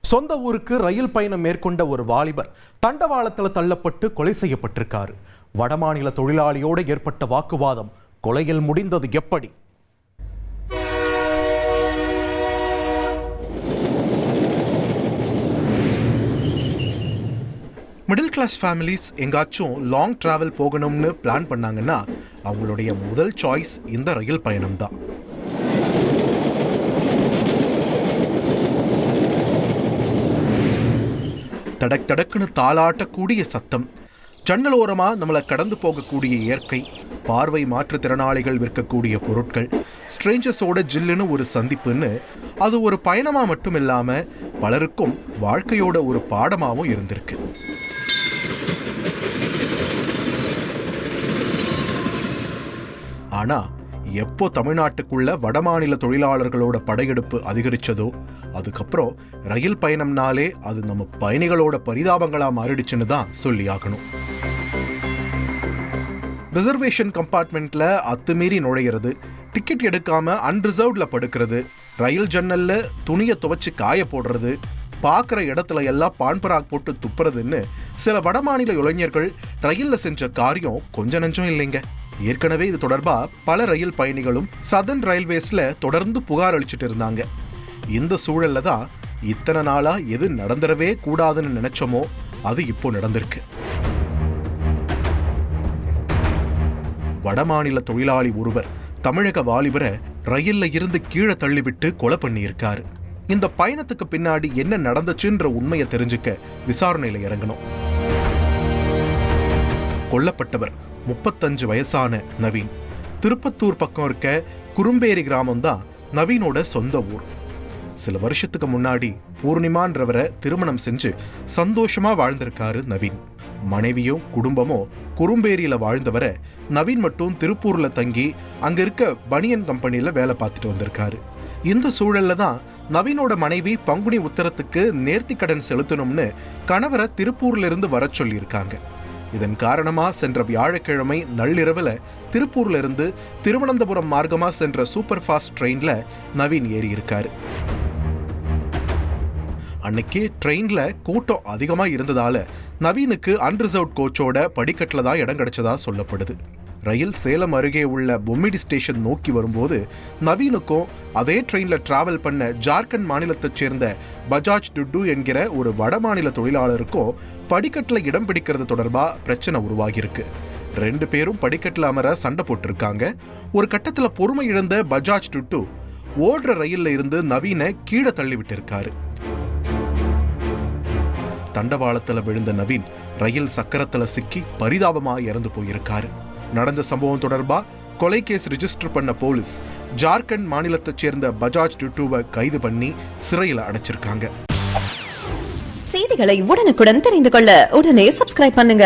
சொந்த ஊருக்கு ரயில் பயணம் மேற்கொண்ட ஒரு வாலிபர் தண்டவாளத்தில் தள்ளப்பட்டு கொலை செய்யப்பட்டிருக்காரு. வடமாநில தொழிலாளியோடு ஏற்பட்ட வாக்குவாதம் கொலையில் முடிந்தது எப்படி? மிடில் கிளாஸ் ஃபேமிலிஸ் எங்காச்சும் லாங் டிராவல் போகணும்னு பிளான் பண்ணாங்கன்னா அவங்களுடைய முதல் சாய்ஸ் இந்த ரயில் பயணம் தான். தடக் தடக்குன்னு தாளாட்டக்கூடிய சத்தம், ஜன்னலோரமா நம்மளை கடந்து போகக்கூடிய இயற்கை, பார்வை மாற்றுத்திறனாளிகள் விற்கக்கூடிய பொருட்கள், ஸ்ட்ரேஞ்சர்ஸோட ஜில்லுன்னு ஒரு சந்திப்புன்னு அது ஒரு பயணமா மட்டும் இல்லாம பலருக்கும் வாழ்க்கையோட ஒரு பாடமாகவும் இருந்திருக்கு. ஆனா எப்போ தமிழ்நாட்டுக்குள்ள வடமாநில தொழிலாளர்களோட படையெடுப்பு அதிகரிச்சதோ அதுக்கப்புறம் ரயில் பயணம்னாலே அது நம்ம பயணிகளோட பரிதாபங்களா மாறிடுச்சுன்னு தான் சொல்லி ஆகணும். ரிசர்வேஷன் கம்பார்ட்மெண்ட்ல அத்துமீறி நுழையிறது, டிக்கெட் எடுக்காம அன்ரிசர்வ்ட்ல படுக்கிறது, ரயில் ஜன்னல்ல துணியை துவைச்சு காய போடுறது, பார்க்குற இடத்துல எல்லாம் பான்பராக் போட்டு துப்புறதுன்னு சில வடமாநில இளைஞர்கள் ரயில்ல செஞ்ச காரியம் கொஞ்ச நஞ்சம் இல்லைங்க. ஏற்கனவே இது தொடர்பா பல ரயில் பயணிகளும் சதர்ன் ரயில்வேஸ்ல தொடர்ந்து புகார் அளிச்சுட்டு இருந்தாங்க. இந்த சூழல்ல தான் இத்தனை நாளா எது நடந்துடவே கூடாதுன்னு நினைச்சோமோ அது இப்போ நடந்திருக்கு. வடமாநில தொழிலாளி ஒருவர் தமிழக வாலிபரை ரயில்ல இருந்து கீழே தள்ளிவிட்டு கொலை பண்ணியிருக்காரு. இந்த பயணத்துக்கு பின்னாடி என்ன நடந்துச்சுன்ற உண்மையை தெரிஞ்சுக்க விசாரணையில இறங்கணும். கொல்லப்பட்டவர் 35 வயசான நவீன். திருப்பத்தூர் பக்கம் இருக்க குறும்பேரி கிராமம் தான் நவீனோட சொந்த ஊர். சில வருஷத்துக்கு முன்னாடி பூர்ணிமான்றவரை திருமணம் செஞ்சு சந்தோஷமா வாழ்ந்திருக்காரு நவீன். மனைவியும் குடும்பமும் குறும்பேரியில வாழ்ந்தவரை நவீன் மட்டும் திருப்பூர்ல தங்கி அங்க இருக்க பனியன் கம்பெனியில வேலை பார்த்துட்டு வந்திருக்காரு. இந்த சூழல்ல தான் நவீனோட மனைவி பங்குனி உத்தரத்துக்கு நேர்த்தி கடன் செலுத்தணும்னு கணவரை திருப்பூர்ல இருந்து வர சொல்லியிருக்காங்க. இதன் காரணமா சென்ற வியாழக்கிழமை நள்ளிரவுல திருப்பூர்ல இருந்து திருவனந்தபுரம் மார்க்கமா சென்ற சூப்பர் ஃபாஸ்ட் ட்ரெயின்ல நவீன் ஏறி இருக்காரு. அன்னைக்கு ட்ரெயின்ல கூட்டம் அதிகமா இருந்ததால நவீனுக்கு அன்ரிசர்வ்ட் கோச்சோட படிக்கட்டுல தான் இடம் கிடைச்சதா சொல்லப்படுது. ரயில் சேலம் அருகே உள்ள பொம்மிடி ஸ்டேஷன் நோக்கி வரும்போது நவீனுக்கும் அதே ட்ரெயின்ல டிராவல் பண்ண ஜார்க்கண்ட் மாநிலத்தைச் சேர்ந்த பஜாஜ் டுட்டு என்கிற ஒரு வடமாநில தொழிலாளருக்கும் படிக்கட்டுல இடம் பிடிக்கிறது தொடர்பா பிரச்சனை உருவாகியிருக்கு. 2 பேரும் படிக்கட்டுல அமர சண்டை போட்டிருக்காங்க. ஒரு கட்டத்துல பொறுமை இழந்த பஜாஜ் டுட்டு ஓடுற ரயில்ல இருந்து நவீனை கீழே தள்ளி விட்டிருக்காரு. தண்டவாளத்துல விழுந்த நவீன் ரயில் சக்கரத்துல சிக்கி பரிதாபமா இறந்து போயிருக்காரு. நடந்த சம்பவம் தொடர்பா கொலை கேஸ் ரிஜிஸ்டர் பண்ண போலீஸ் ஜார்க்கண்ட் மாநிலத்தைச் சேர்ந்த பஜாஜ் டுட்டுவை கைது பண்ணி சிறையில் அடைச்சிருக்காங்க. செய்திகளை உடனுக்குடன் தெரிந்து கொள்ள உடனே சப்ஸ்கிரைப் பண்ணுங்க.